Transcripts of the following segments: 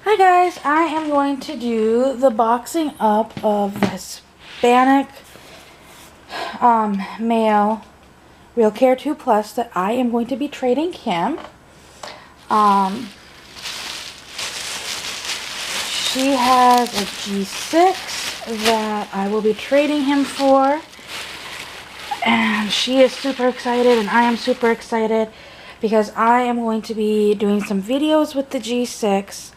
Hi guys, I am going to do the boxing up of the Hispanic male Real Care 2 Plus that I am going to be trading Kim. She has a G6 that I will be trading him for, and she is super excited and I am super excited because I am going to be doing some videos with the G6.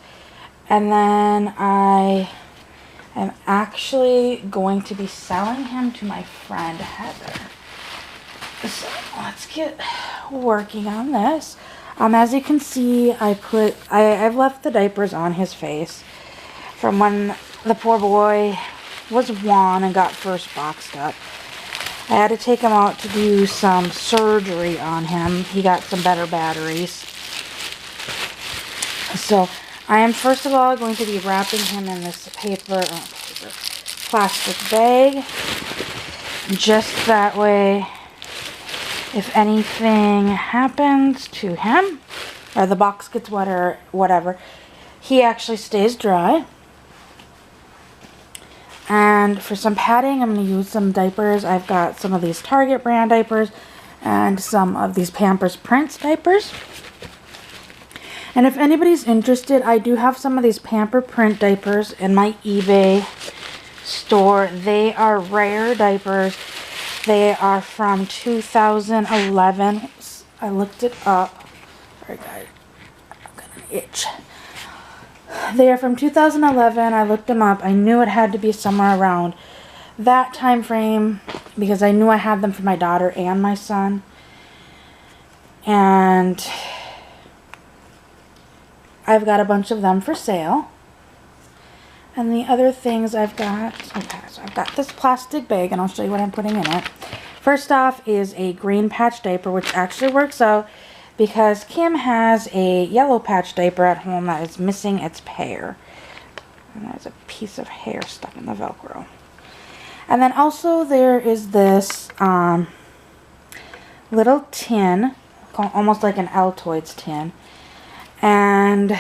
And then I am actually going to be selling him to my friend Heather. So let's get working on this. As you can see, I've left the diapers on his face from when the poor boy was 1 and got first boxed up. I had to take him out to do some surgery on him. He got some better batteries. So I am first of all going to be wrapping him in this plastic bag. Just that way, if anything happens to him, or the box gets wet or whatever, he actually stays dry. And for some padding, I'm going to use some diapers. I've got some of these Target brand diapers and some of these Pampers Prince diapers. And if anybody's interested, I do have some of these Pamper Print diapers in my eBay store. They are rare diapers. They are from 2011. I looked it up. Sorry guys, I've got an itch. They are from 2011. I looked them up. I knew it had to be somewhere around that time frame because I knew I had them for my daughter and my son. And I've got a bunch of them for sale. And the other things I've got, okay, so I've got this plastic bag, and I'll show you what I'm putting in it. First off is a green patch diaper, which actually works out because Kim has a yellow patch diaper at home that is missing its pair. And there's a piece of hair stuck in the Velcro. And then also there is this little tin, almost like an Altoids tin. And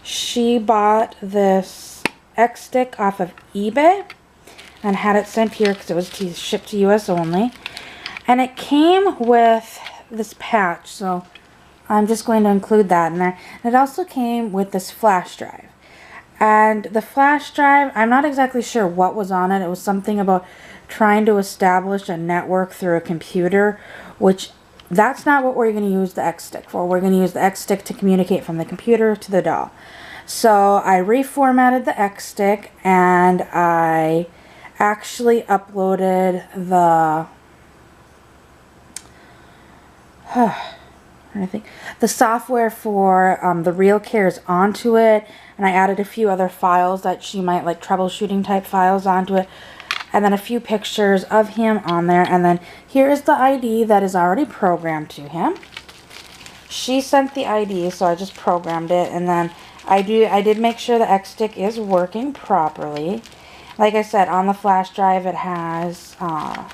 she bought this X stick off of eBay and had it sent here because it was shipped to US only. And it came with this patch, so I'm just going to include that in there. And it also came with this flash drive. And the flash drive, I'm not exactly sure what was on it. It was something about trying to establish a network through a computer, which that's not what we're going to use the X stick for. We're going to use the X stick to communicate from the computer to the doll. So I reformatted the X stick and I actually uploaded the software for the Real Cares onto it, and I added a few other files that she might like, troubleshooting type files onto it. And then a few pictures of him on there. And then here is the ID that is already programmed to him. She sent the ID, so I just programmed it. And then I did make sure the X stick is working properly. Like I said, on the flash drive it has my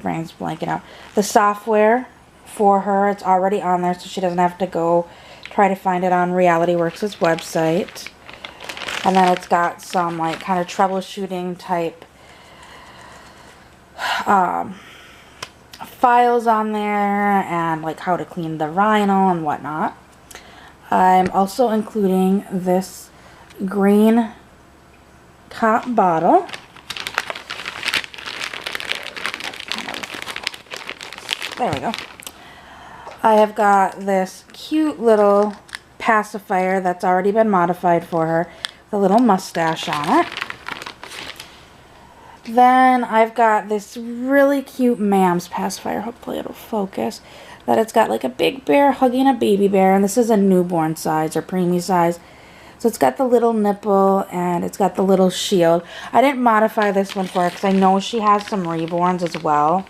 brain's blanking out. The software for her, it's already on there, so she doesn't have to go try to find it on RealityWorks' website. And then it's got some like kind of troubleshooting type files on there, and like how to clean the vinyl and whatnot. I'm also including this green top bottle. There we go. I have got this cute little pacifier that's already been modified for her, the little mustache on it. Then I've got this really cute Mams pacifier, hopefully it'll focus, that it's got like a big bear hugging a baby bear, and this is a newborn size or preemie size. So it's got the little nipple and it's got the little shield. I didn't modify this one for her because I know she has some reborns as well.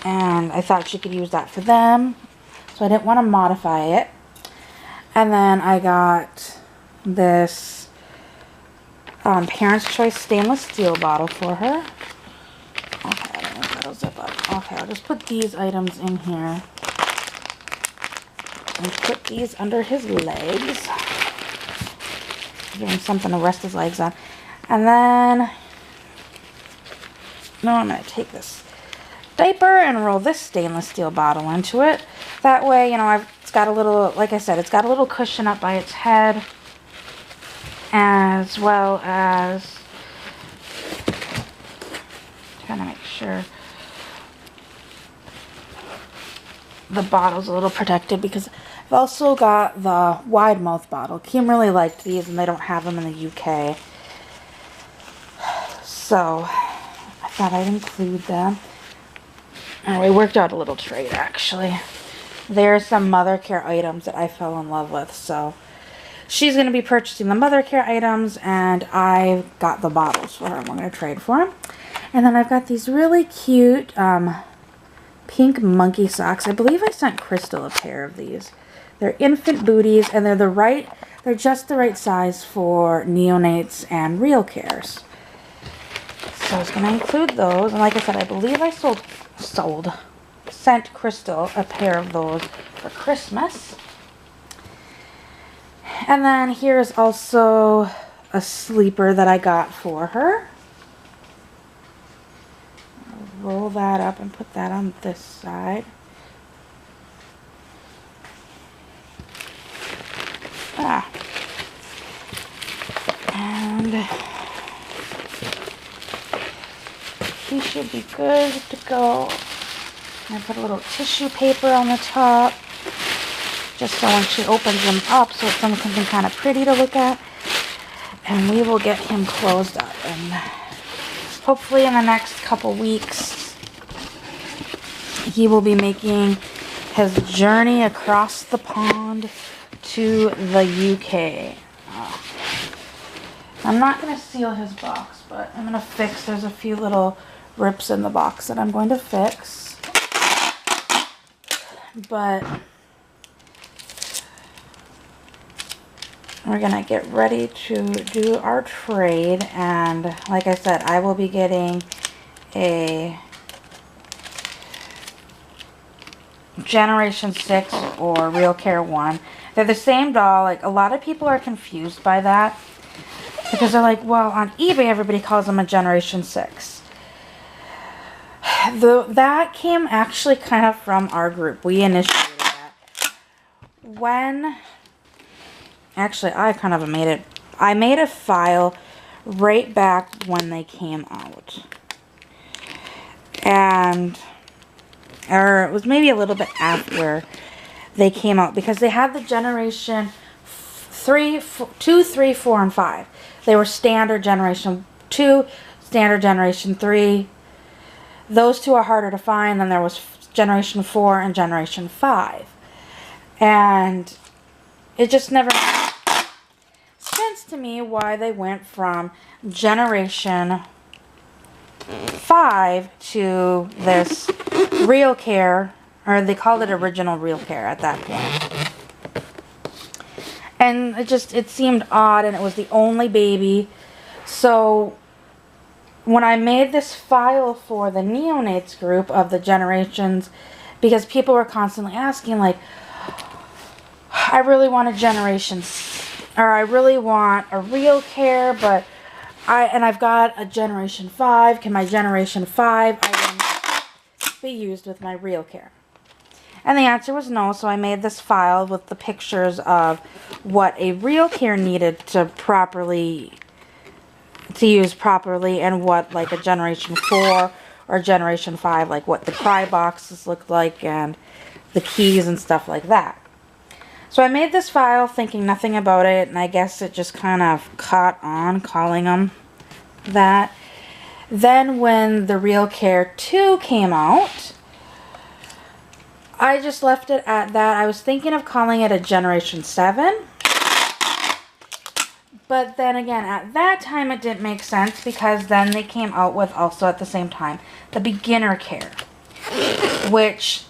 And I thought she could use that for them, so I didn't want to modify it. And then I got this Parents' Choice stainless steel bottle for her. Okay, that'll zip up. Okay, I'll just put these items in here. And put these under his legs. Give him something to rest his legs on. And then, now I'm going to take this diaper and roll this stainless steel bottle into it. That way, you know, it's got a little, like I said, it's got a little cushion up by its head. As well as, trying to make sure the bottle's a little protected, because I've also got the wide mouth bottle. Kim really liked these, and they don't have them in the UK. So, I thought I'd include them. And we worked out a little trade, actually. There are some mother care items that I fell in love with, so she's going to be purchasing the mother care items, and I got the bottles for her. I'm going to trade for them. And then I've got these really cute pink monkey socks. I believe I sent Crystal a pair of these. They're infant booties, and they're just the right size for neonates and real cares. So I was going to include those. And like I said, I believe I sent Crystal a pair of those for Christmas. And then here's also a sleeper that I got for her. I'll roll that up and put that on this side. And he should be good to go. And I put a little tissue paper on the top, just so when she opens them up, so it's something kind of pretty to look at. And we will get him closed up. And hopefully in the next couple weeks, he will be making his journey across the pond to the UK. I'm not going to seal his box, but I'm going to fix, there's a few little rips in the box that I'm going to fix. But we're going to get ready to do our trade, and like I said, I will be getting a Generation 6 or Real Care 1. They're the same doll. Like, a lot of people are confused by that, because they're like, well, on eBay everybody calls them a Generation 6. That came actually kind of from our group. We initiated that. Actually, I made a file right back when they came out. Or it was maybe a little bit after they came out, because they had the Generation 2, 3, 4, and 5. They were standard Generation 2, standard Generation 3. Those two are harder to find. Then there was Generation 4 and Generation 5. And it just never made sense to me why they went from Generation 5 to this Real Care, or they called it Original Real Care at that point. And it seemed odd, and it was the only baby. So when I made this file for the neonates group of the generations, because people were constantly asking, like, I really want a Generation, or I really want a Real Care, but I've got a Generation 5. Can my Generation 5 item be used with my Real Care? And the answer was no, so I made this file with the pictures of what a Real Care needed to use properly, and what like a Generation 4 or Generation 5, like what the cry boxes looked like and the keys and stuff like that. So I made this file thinking nothing about it, and I guess it just kind of caught on calling them that. Then when the Real Care 2 came out, I just left it at that. I was thinking of calling it a Generation 7. But then again, at that time it didn't make sense, because then they came out with also at the same time the Beginner Care. Which,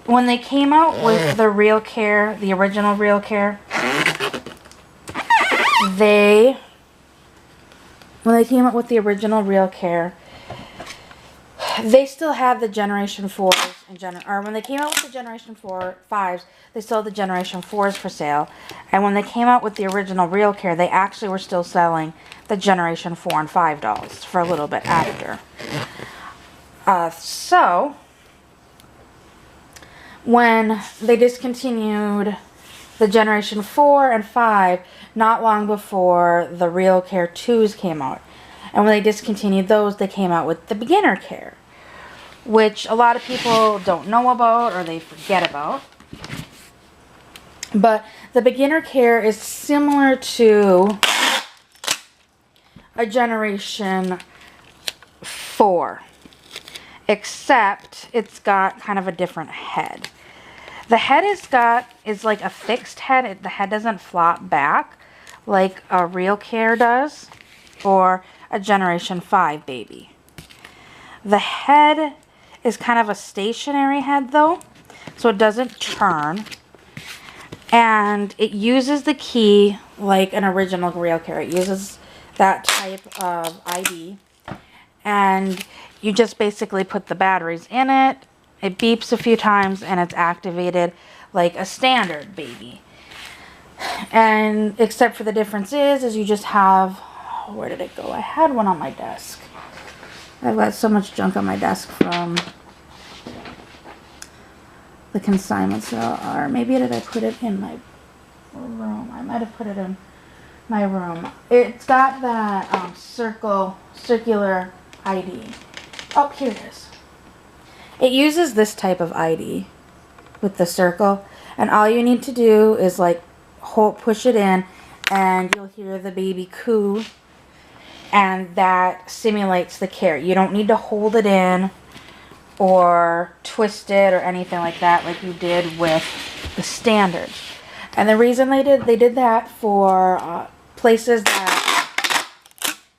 when they came out with the Real Care, the original Real Care, they still had the Generation 4s or when they came out with the Generation 5s, they still had the Generation 4s for sale. And when they came out with the original Real Care, they actually were still selling the Generation 4 and 5 dolls for a little bit after. So, when they discontinued the Generation 4 and 5, not long before the Real Care 2s came out. And when they discontinued those, they came out with the Beginner Care, which a lot of people don't know about or they forget about. But the Beginner Care is similar to a Generation 4, except it's got kind of a different head. The head is like a fixed head. The head doesn't flop back like a Real Care does or a Generation 5 baby. The head is kind of a stationary head though, so it doesn't turn. And it uses the key like an original Real Care. It uses that type of ID. And you just basically put the batteries in it. It beeps a few times and it's activated like a standard baby. And except for the difference is you just have, where did it go? I had one on my desk. I've got so much junk on my desk from the consignment sale. Or maybe did I put it in my room? I might have put it in my room. It's got that circular ID. Oh, here it is. It uses this type of ID with the circle, and all you need to do is like push it in and you'll hear the baby coo, and that simulates the care. You don't need to hold it in or twist it or anything like that like you did with the standard. And the reason they did that for places that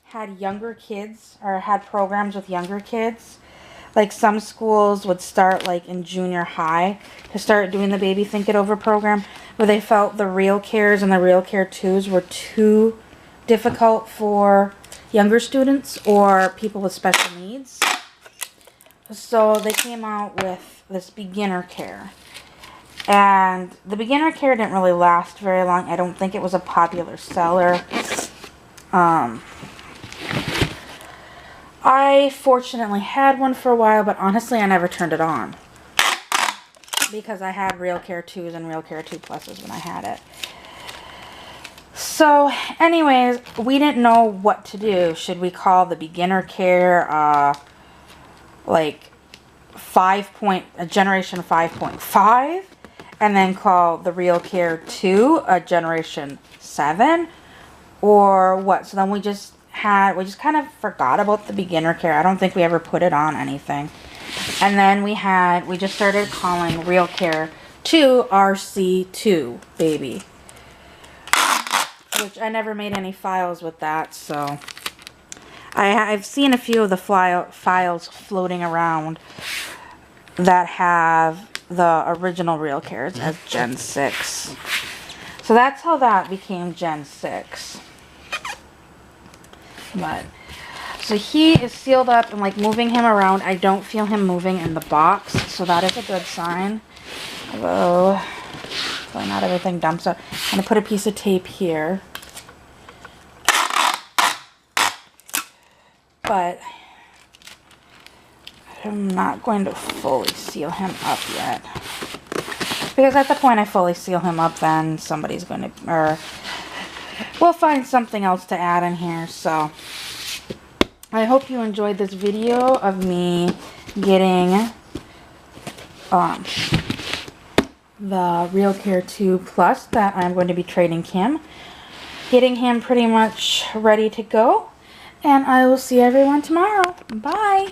had younger kids or had programs with younger kids. Like some schools would start like in junior high to start doing the Baby Think It Over program, where they felt the Real Cares and the Real Care 2s were too difficult for younger students or people with special needs. So they came out with this Beginner Care. And the Beginner Care didn't really last very long. I don't think it was a popular seller. I fortunately had one for a while, but honestly I never turned it on. Because I had Real Care 2s and Real Care 2 Pluses when I had it. So, anyways, we didn't know what to do. Should we call the Beginner Care, like, a Generation 5.5? And then call the Real Care 2 a Generation 7? Or what? So then we just kind of forgot about the Beginner Care. I don't think we ever put it on anything. And then we just started calling Real Care 2 RC2 baby. Which I never made any files with that, so I've seen a few of the files floating around that have the original Real Cares as Gen 6. So that's how that became Gen 6. But so he is sealed up, and like moving him around, I don't feel him moving in the box, so that is a good sign. Although, probably not everything dumps out. I'm going to put a piece of tape here. But I'm not going to fully seal him up yet. Because at the point I fully seal him up, then somebody's going to, or we'll find something else to add in here. So I hope you enjoyed this video of me getting the Real Care 2 Plus that I'm going to be trading Kim. Getting him pretty much ready to go. And I will see everyone tomorrow. Bye.